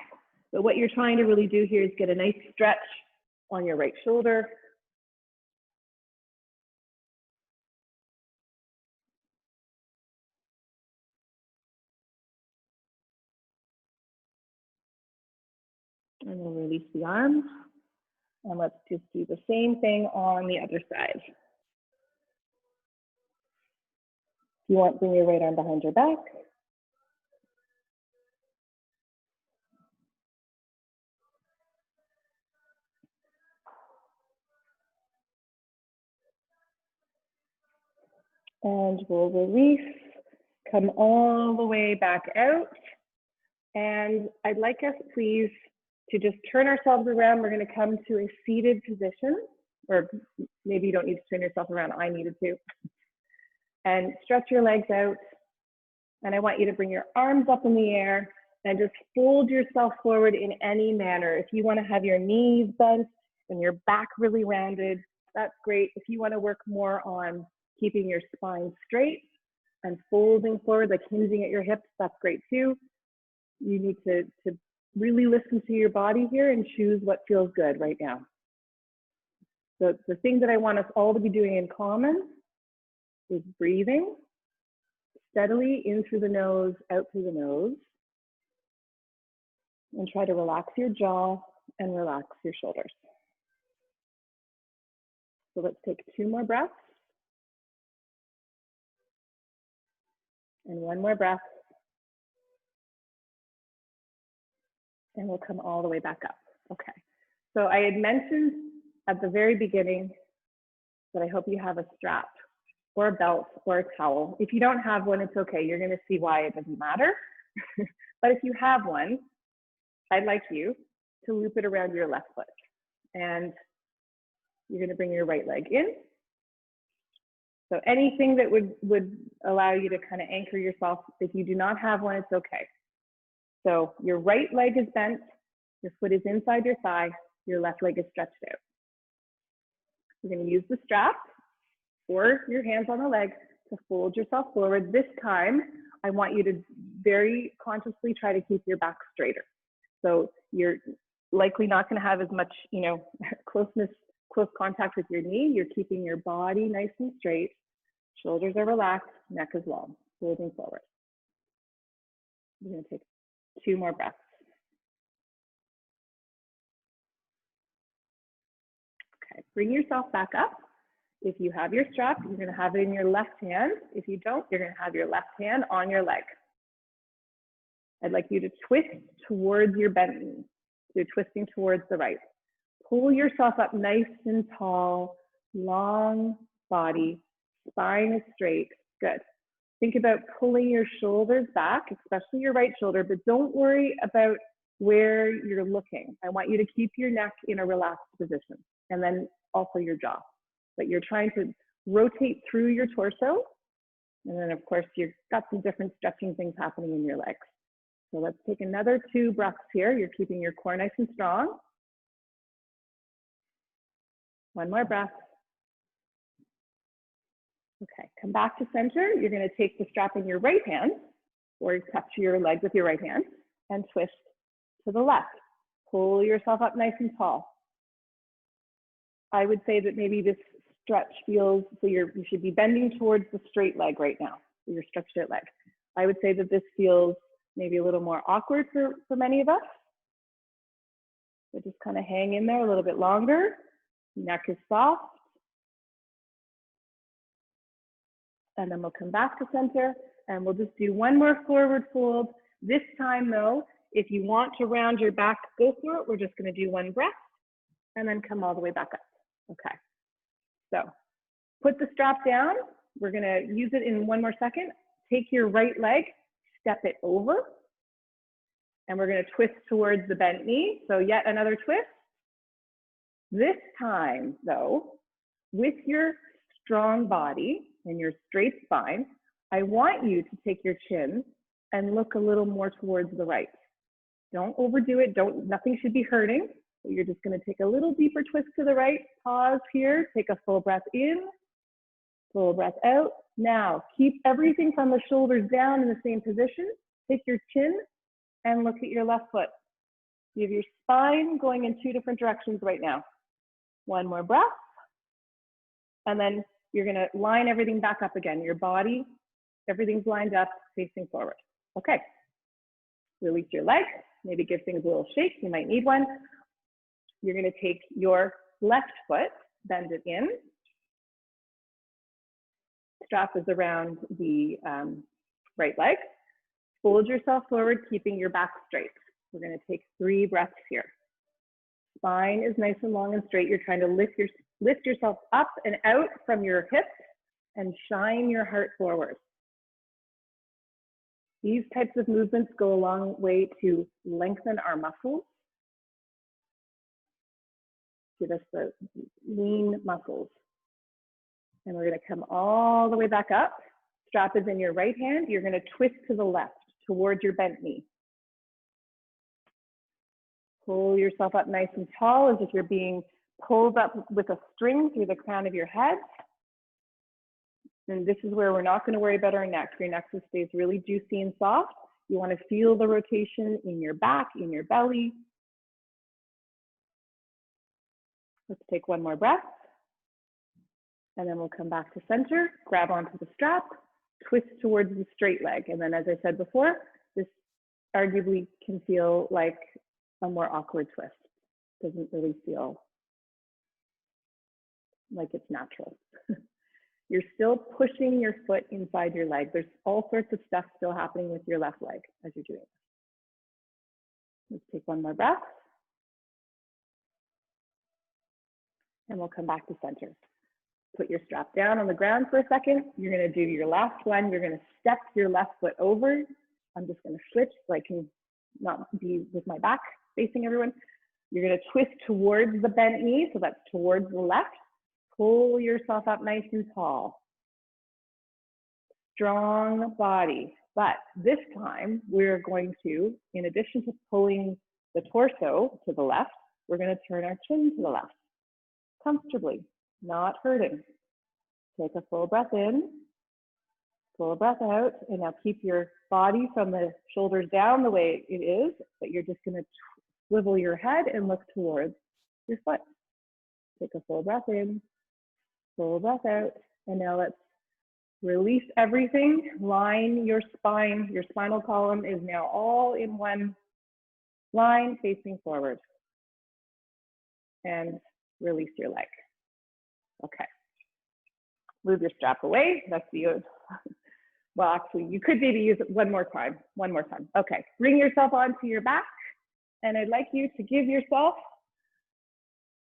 but what you're trying to really do here is get a nice stretch on your right shoulder. And then release the arms. And let's just do the same thing on the other side. If you want, bring your right arm behind your back. And we'll release, come all the way back out. And I'd like us, please, to just turn ourselves around. We're going to come to a seated position, or maybe you don't need to turn yourself around. I needed to. And stretch your legs out. And I want you to bring your arms up in the air and just fold yourself forward in any manner. If you want to have your knees bent and your back really rounded, that's great. If you want to work more on keeping your spine straight and folding forward, like hinging at your hips, that's great too. You need to really listen to your body here and choose what feels good right now. So the thing that I want us all to be doing in common is breathing steadily in through the nose, out through the nose. And try to relax your jaw and relax your shoulders. So let's take 2 more breaths. And 1 more breath. And we'll come all the way back up. Okay. So I had mentioned at the very beginning that I hope you have a strap or a belt or a towel. If you don't have one, it's okay. You're going to see why it doesn't matter. But if you have one, I'd like you to loop it around your left foot. And you're going to bring your right leg in. So anything that would allow you to kind of anchor yourself. If you do not have one, it's okay. So your right leg is bent, your foot is inside your thigh, your left leg is stretched out. You're going to use the strap or your hands on the leg to fold yourself forward. This time, I want you to very consciously try to keep your back straighter. So you're likely not going to have as much, close contact with your knee. You're keeping your body nice and straight. Shoulders are relaxed, neck is long, folding forward. You're going to take 2 more breaths. Okay, bring yourself back up. If you have your strap, you're going to have it in your left hand. If you don't, you're going to have your left hand on your leg. I'd like you to twist towards your bent knee. So you're twisting towards the right. Pull yourself up nice and tall, long body, spine is straight. Good. Think about pulling your shoulders back, especially your right shoulder, but don't worry about where you're looking. I want you to keep your neck in a relaxed position, and then also your jaw. But you're trying to rotate through your torso. And then of course, you've got some different stretching things happening in your legs. So let's take another 2 breaths here. You're keeping your core nice and strong. 1 more breath. Okay, come back to center. You're going to take the strap in your right hand, or touch your leg with your right hand, and twist to the left. Pull yourself up nice and tall. I would say that maybe this stretch feels, so you should be bending towards the straight leg right now, your stretched out leg. I would say that this feels maybe a little more awkward for many of us. So just kind of hang in there a little bit longer. Neck is soft. And then we'll come back to center and we'll just do one more forward fold. This time though, if you want to round your back, go through it. We're just going to do one breath and then come all the way back up. Okay. So put the strap down. We're going to use it in one more second. Take your right leg, step it over, and we're going to twist towards the bent knee. So yet another twist. This time though, with your strong body and your straight spine, I want you to take your chin and look a little more towards the right. Don't overdo it. Nothing should be hurting. So you're just going to take a little deeper twist to the right. Pause here. Take a full breath in, full breath out. Now keep everything from the shoulders down in the same position. Take your chin and look at your left foot. You have your spine going in two different directions right now. One more breath. And then you're going to line everything back up again. Your body, everything's lined up, facing forward. Okay. Release your leg. Maybe give things a little shake. You might need one. You're going to take your left foot, bend it in. Strap is around the right leg. Fold yourself forward, keeping your back straight. We're going to take 3 breaths here. Spine is nice and long and straight. You're trying to lift yourself up and out from your hips and shine your heart forward. These types of movements go a long way to lengthen our muscles. Give us the lean muscles. And we're going to come all the way back up. Strap is in your right hand. You're going to twist to the left towards your bent knee. Pull yourself up nice and tall as if you're being pulled up with a string through the crown of your head. And this is where we're not going to worry about our neck. Your neck stays really juicy and soft. You want to feel the rotation in your back, in your belly. Let's take one more breath. And then we'll come back to center, grab onto the strap, twist towards the straight leg. And then as I said before, this arguably can feel like a more awkward twist. Doesn't really feel like it's natural. You're still pushing your foot inside your leg. There's all sorts of stuff still happening with your left leg as you're doing this. Let's take one more breath. And we'll come back to center. Put your strap down on the ground for a second. You're going to do your last one. You're going to step your left foot over. I'm just going to switch so I can not be with my back facing everyone. You're going to twist towards the bent knee, so that's towards the left. Pull yourself up nice and tall. Strong body. But this time, we're going to, in addition to pulling the torso to the left, we're going to turn our chin to the left. Comfortably, not hurting. Take a full breath in, full breath out, and now keep your body from the shoulders down the way it is, but you're just going to swivel your head and look towards your foot. Take a full breath in, full breath out, and now let's release everything. Line your spine. Your spinal column is now all in one line facing forward. And release your leg. Okay. Move your strap away. That's the, well, actually, you could maybe use it one more time. Okay. Bring yourself onto your back. And I'd like you to give yourself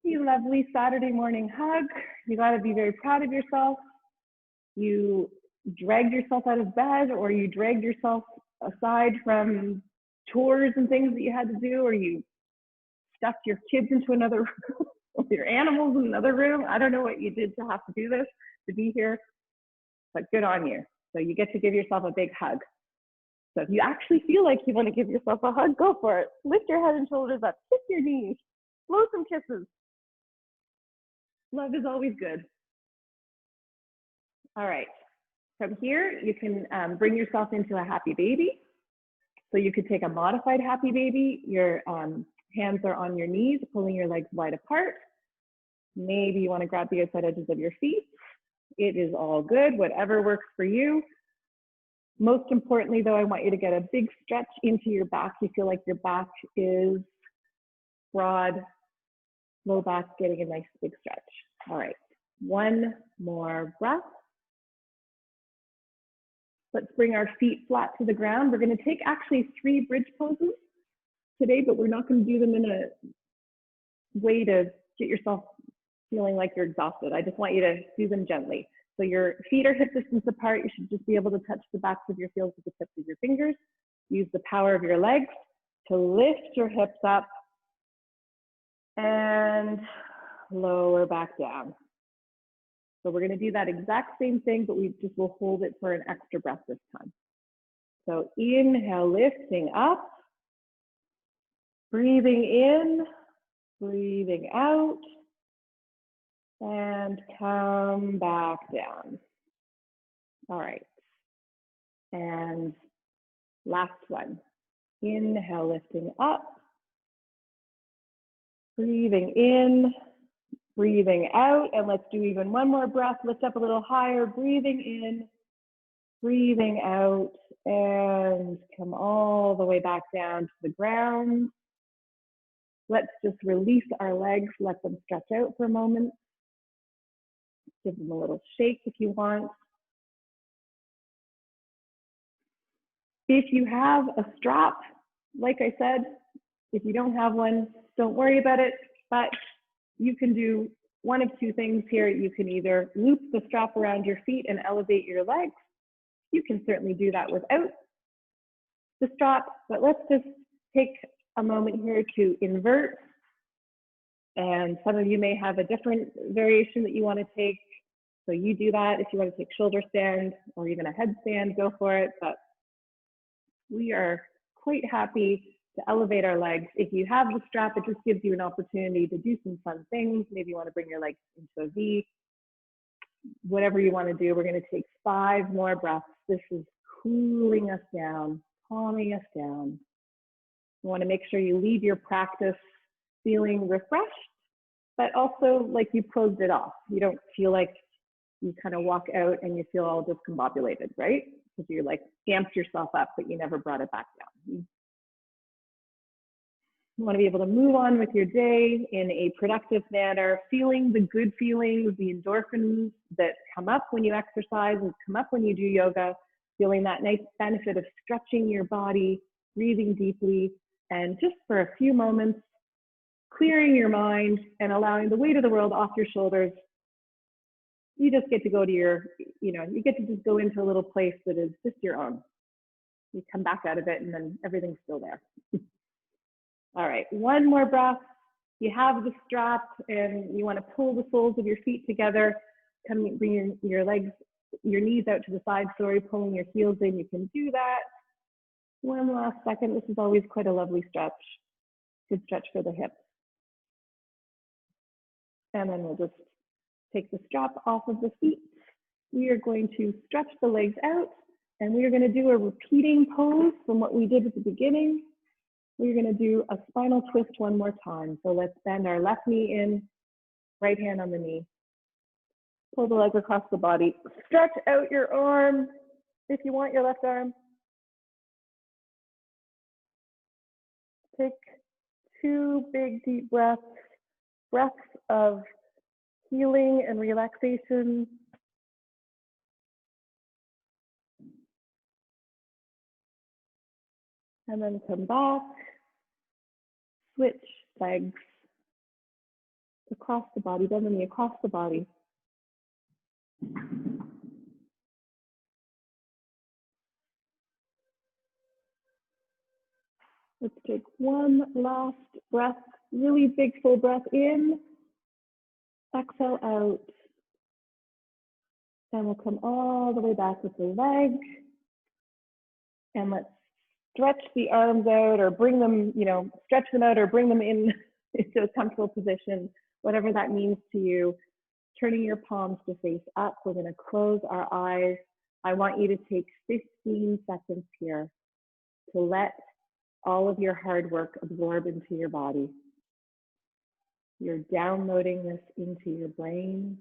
a lovely Saturday morning hug. You got to be very proud of yourself. You dragged yourself out of bed, or you dragged yourself aside from chores and things that you had to do, or you stuck your kids into another room, or your animals in another room. I don't know what you did to have to do this, to be here, but good on you. So you get to give yourself a big hug. So if you actually feel like you want to give yourself a hug, go for it. Lift your head and shoulders up, kiss your knees, blow some kisses. Love is always good. All right. From here, you can bring yourself into a happy baby. So you could take a modified happy baby. Your hands are on your knees, pulling your legs wide apart. Maybe you want to grab the outside edges of your feet. It is all good, whatever works for you. Most importantly, though, I want you to get a big stretch into your back. You feel like your back is broad, low back, getting a nice big stretch. All right, one more breath. Let's bring our feet flat to the ground. We're going to take actually 3 bridge poses today, but we're not going to do them in a way to get yourself feeling like you're exhausted. I just want you to do them gently. So your feet are hip distance apart. You should just be able to touch the backs of your heels with the tips of your fingers. Use the power of your legs to lift your hips up and lower back down. So we're going to do that exact same thing, but we just will hold it for an extra breath this time. So inhale, lifting up, breathing in, breathing out, and come back down. All right. And last one. Inhale, lifting up, breathing in, breathing out, and let's do even one more breath. Lift up a little higher, breathing in, breathing out, and come all the way back down to the ground. Let's just release our legs, let them stretch out for a moment. Give them a little shake if you want. If you have a strap, like I said, if you don't have one, don't worry about it, but you can do one of 2 things here. You can either loop the strap around your feet and elevate your legs. You can certainly do that without the strap, but let's just take a moment here to invert. And some of you may have a different variation that you want to take. So you do that. If you want to take shoulder stand or even a headstand, go for it. But we are quite happy to elevate our legs. If you have the strap, it just gives you an opportunity to do some fun things. Maybe you want to bring your legs into a V. Whatever you want to do, we're going to take 5 more breaths. This is cooling us down, calming us down. You want to make sure you leave your practice feeling refreshed, but also like you closed it off. You don't feel like you kind of walk out and you feel all discombobulated, right? Because you're like amped yourself up, but you never brought it back down. You want to be able to move on with your day in a productive manner, feeling the good feelings, the endorphins that come up when you exercise and come up when you do yoga, feeling that nice benefit of stretching your body, breathing deeply, and just for a few moments, clearing your mind and allowing the weight of the world off your shoulders. You just get to go to your, you get to just go into a little place that is just your own. You come back out of it and then everything's still there. All right, one more breath. You have the strap and you want to pull the soles of your feet together. Bring your legs, your knees out to the side, pulling your heels in. You can do that. One last second. This is always quite a lovely stretch. Good stretch for the hips. And then we'll just take the strap off of the feet. We are going to stretch the legs out and we are going to do a repeating pose from what we did at the beginning. We're going to do a spinal twist one more time. So let's bend our left knee in, right hand on the knee. Pull the leg across the body. Stretch out your arm if you want your left arm. Take 2 big deep breaths, breaths of healing and relaxation. And then come back, switch legs across the body, bend the knee across the body. Let's take one last breath, really big full breath in, exhale out. And we'll come all the way back with the leg. And let's stretch the arms out or bring them, stretch them out or bring them in into a comfortable position, whatever that means to you. turning your palms to face up. We're going to close our eyes. I want you to take 15 seconds here to let all of your hard work absorb into your body. You're downloading this into your brain,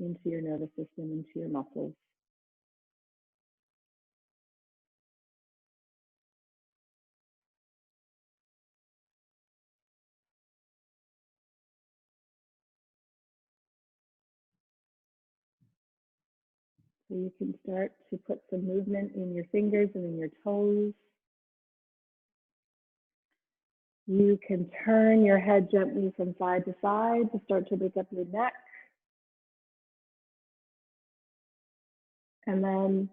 into your nervous system, into your muscles. So you can start to put some movement in your fingers and in your toes. You can turn your head gently from side to side to start to wake up your neck. And then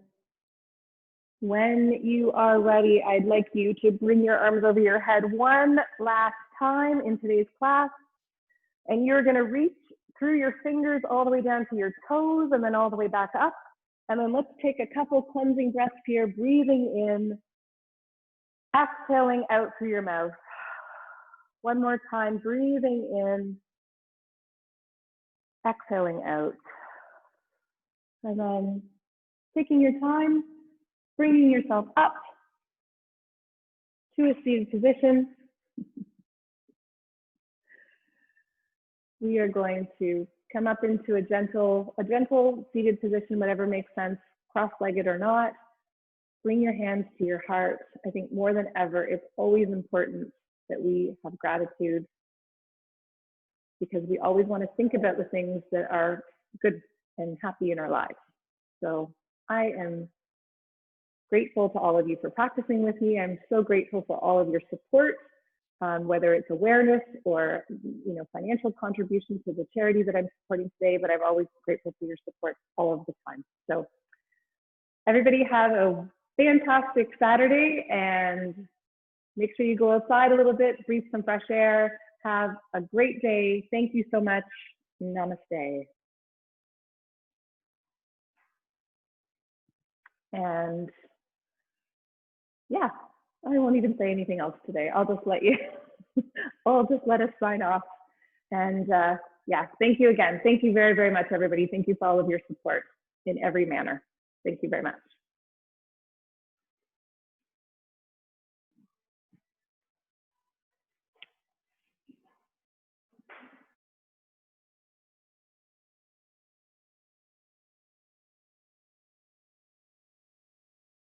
when you are ready, I'd like you to bring your arms over your head one last time in today's class. And you're going to reach through your fingers all the way down to your toes and then all the way back up. And then let's take a couple cleansing breaths here, breathing in, exhaling out through your mouth. One more time, breathing in, exhaling out. And then taking your time, bringing yourself up to a seated position. We are going to come up into a gentle seated position, whatever makes sense, cross-legged or not. Bring your hands to your heart. I think more than ever, it's always important that we have gratitude because we always want to think about the things that are good and happy in our lives. So I am grateful to all of you for practicing with me. I'm so grateful for all of your support, whether it's awareness or financial contributions to the charity that I'm supporting today, but I'm always grateful for your support all of the time. So everybody have a fantastic Saturday and make sure you go outside a little bit, breathe some fresh air, have a great day. Thank you so much. Namaste. And yeah, I won't even say anything else today. I'll just let you, I'll just let us sign off. And yeah, thank you again. Thank you very, very much, everybody. Thank you for all of your support in every manner. Thank you very much.